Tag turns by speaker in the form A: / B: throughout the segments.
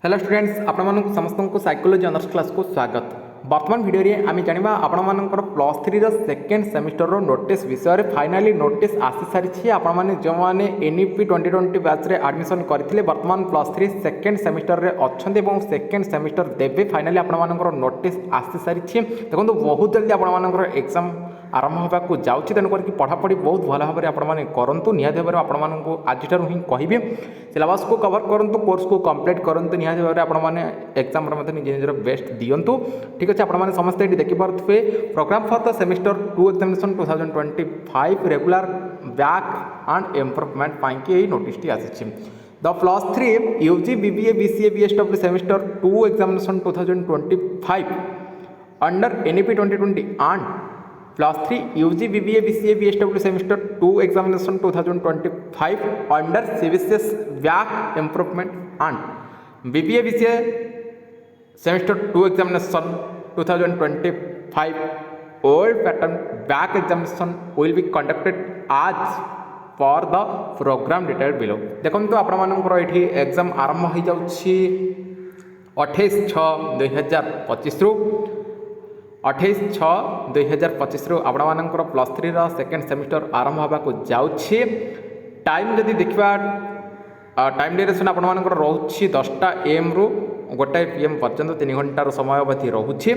A: Hello students आपण समस्त को साइकोलॉजी ऑनर्स क्लास को स्वागत। वर्तमान वीडियो रे आम जाना आपंकर plus three second semester notice विषय फाइनाली नोटिस आसी सारी आपने जो मैंने एनईपी 2020 बैच रे एडमिशन करते वर्तमान प्लस थ्री सेकेंड सेमिस्टर रे अच्छा सेकेंड सेमिस्टर देवे फाइनाली आपंकर नोटिस आसी सारी देखो बहुत जल्दी आपंकर एग्जाम आरंभ होगा जाऊँगी तेणुक पढ़ापढ़ी बहुत भल भाव में करूँ निहत भाव आपको आज हिं कहि सिलेबस को कवर करूँ कोर्स को कंप्लीट करूँ निहत भाव आपने एग्जाम निज निजर बेस्ट दिंतु ठीक अच्छे आपने समस्ते ये देखिपे programme for the semester 2 examination 2025 regular back and improvement पाई नोटिस आसी the plus three UG BBA BCA BSW semester 2 examination 2025 under NEP 2020 and plus three UG BBA BCA BSW semester 2 examination 2025 under CBCS back improvement and BBA BCA semester 2 examination 2025 old pattern back examination will be conducted आज for the programme detail below देखो आपर ये exam आरंभ हो जाऊँगी 28/6/2025 रु 28/6/2025 रु आपर plus three second semester आरंभ होगा जाऊँगी टाइम जदि देखा टाइम ड्यूरेशन आपर रोचे 10टा AM रु 1 PM पर्यंत 3 घंटार समय अवधि रोचे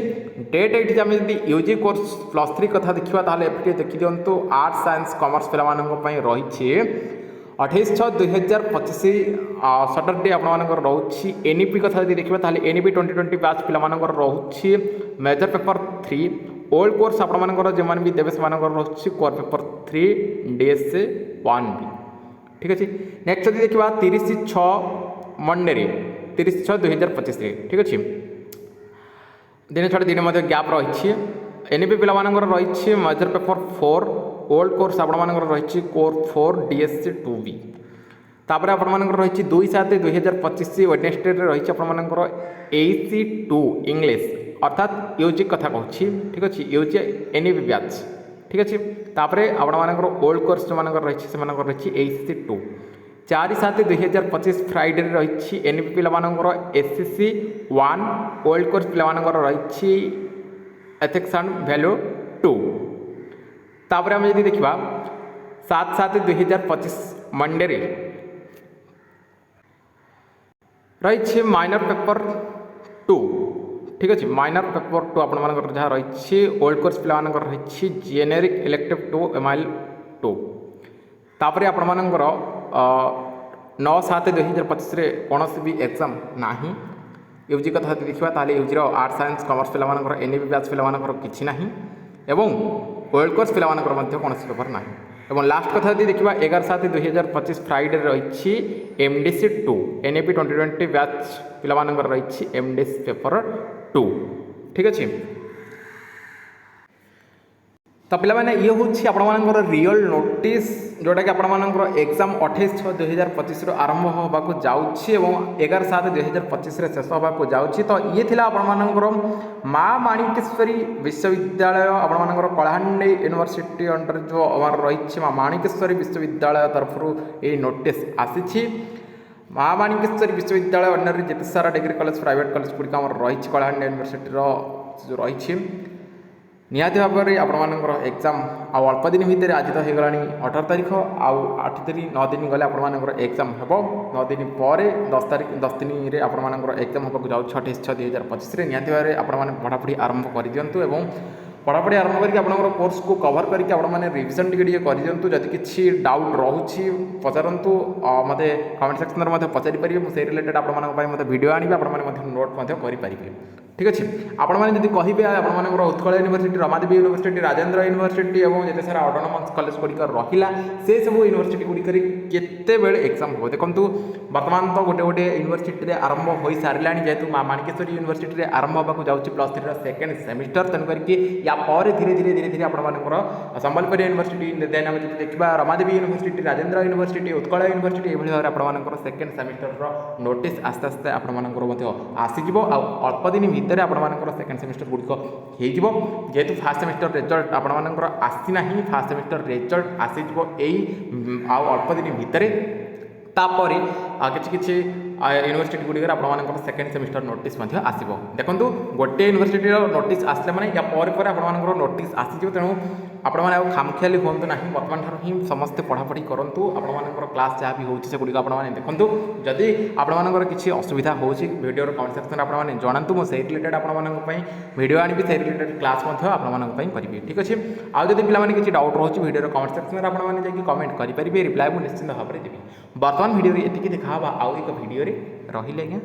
A: डेट ये आम जब यूजी कोर्स प्लस थ्री कथा देखा ये देखी दिंतु आर्ट्स साइंस कमर्स पे रही 28/6/2025 सटरडे आपर रोचे एनईपी कथा जब देखा एनईपी 2020 बैच पे रोचे मेजर पेपर 3 ओल्ड कोर्स आपर जो भी देवे से रोचे कोर पेपर 3 डीएसए 1B ठीक अच्छे नेक्स्ट जब देखा 30/6 मंडे 30/6/2025 ठीक अच्छे दिन छाड़ दिन गैप रही एनईपी पे रही मेजर पेपर 4 ओल्ड कोर्स आपर रही कोर 4 डीएससी 2B तापर आपर रही 2/7/2025 वेडनेसडे रही आपर AC2 इंग्लिश अर्थात यूजी कथा कहूँ ठीक अच्छे यूजी एनईपी बैच ठीक अच्छे तापर आपर ओल्ड कोर्स जो रही रही AC2 4/7/2025 फ्राइडे रही एनईपी पे SCC 1 ओल्ड कोर्स पे रही एथिक्स एंड वैल्यू 2 तापर आम जब देखा 7/7/2025 मंडे रही माइनर पेपर 2 ठीक अच्छे माइनर पेपर 2 आपर जहाँ रही ओल्ड कोर्स पे रही जेनेरिक इलेक्टिव 2 MIL 2 तापर आपर 9/7/2025 कौन भी एग्जाम ना यूजी कथा देखा यूजी आर्ट्स साइंस कमर्स पे एनईपी बैच पे किसी ना एवं ओल्ड कोर्स पे कौन पेपर ना और लास्ट कथा यदि देखा 11/7/2025 फ्राइडे रही MDC 2 एनईपी 2020 बैच पे रही MDC पेपर 2 ठीक अच्छे तो पे ये हूँ आपर रियल नोटिस जोटा कि आपर एग्जाम 28/6/2025 आरंभ होगा जाऊँगी 11/7/2025 शेष होगा जाऊँगी तो ये थी आपर माँ माणिकेश्वरी विश्वविद्यालय आपर कलाहांडी यूनिवर्सिटी अंडर जो आम रही माँ माणिकेश्वरी विश्वविद्यालय तरफ ये नोटिस आसी माँ माणिकेश्वरी विश्वविद्यालय अंडर जिते सारा डिग्री कॉलेज प्राइवेट कॉलेज गुड़िक रही कलाहांडी यूनिवर्सिटी जो रही निहाती भाव में आपर एग्जाम आउ अल्प दिन भितर आज तो होगा 18 तारीख आउ 8 दिन 9 दिन गले आपर एग्जाम हो 9 दिन पर 10 दिन में आपर एग्जाम होगा जाऊँ 28/6/2025 निहाती भाव में आपने पढ़ापढ़ी आरंभ कर दिंतु और पढ़ापढ़ी आरंभ करके कोर्स को कवर करके आपने रिविजन टी कर दिंतु जदि किसी डाउट रोचे पचारतु मत कमेंट सेक्शन में पचारि पारे मुझे रिलेटेड आपंट भिडियो आनी आपने नोट करेंगे ठीक अच्छे आपने जब कहे आपर Utkal university Ramadevi university Rajendra university और जिते सारा ऑटोनोमस कॉलेज गुड़िक रहा से सब यूनिवर्सिटी गुड़िक केते एग्जाम हो देखो बर्तमान तो गोटे गोटे यूनिवर्सिटी आरंभ हो सारा जेहेतु माँ माणिकेश्वरी यूनिवर्सिटी आरंभ होगा जाऊँगी प्लस थ्री सेकेंड सेमिस्टर तेणुक या धीरे धीरे धीरे धीरे आपर संबलपुर यूनिवर्सिटी देन आम जब देखा Ramadevi university Rajendra university Utkal university ये भाव में आपर सेकेंड सेमिस्टर नोटिस आस्ते आस्ते आपर आसीज अल्प दिन भितर आपर सेकेंड सेमिस्टर गुड़िक हो जेहेतु फास्ट सेमिस्टर रिजल्ट आपर आसीना फास्ट सेमिस्टर रिजल्ट आसीज यही अल्प दिन भितर तापर किसी यूनिवर्सिटी गुड़िक आपर सेकेंड सेमिस्टर नोटिस आसो देखो गोटे यूनिवर्सिटी नोटिस आसले मैंने या पर नोटिस आसीज तेणु आपण मैंने खामखियाली हूँ ना बर्तमान ठार ही समस्ते पढ़ापढ़ी करूँ आपर क्लास जहाँ भी होगी आपने देखूँ जदि आपर किसी असुविधा होडियो कमेंट सेक्शन आपने जनातु मुझे रिलेटेड आपंपाई भिडियो आनी से रिलेटेड क्लास करी ठीक अच्छे आउ जब पे किसी डाउट रोचे भिडियो कमेंट सेक्शन में आपने कमेंट करेंगे रिप्लाई मुझे निश्चित भाव में देवी बर्तमान भिडियो ये देखा आउ एक भिडियो रही आज्ञा।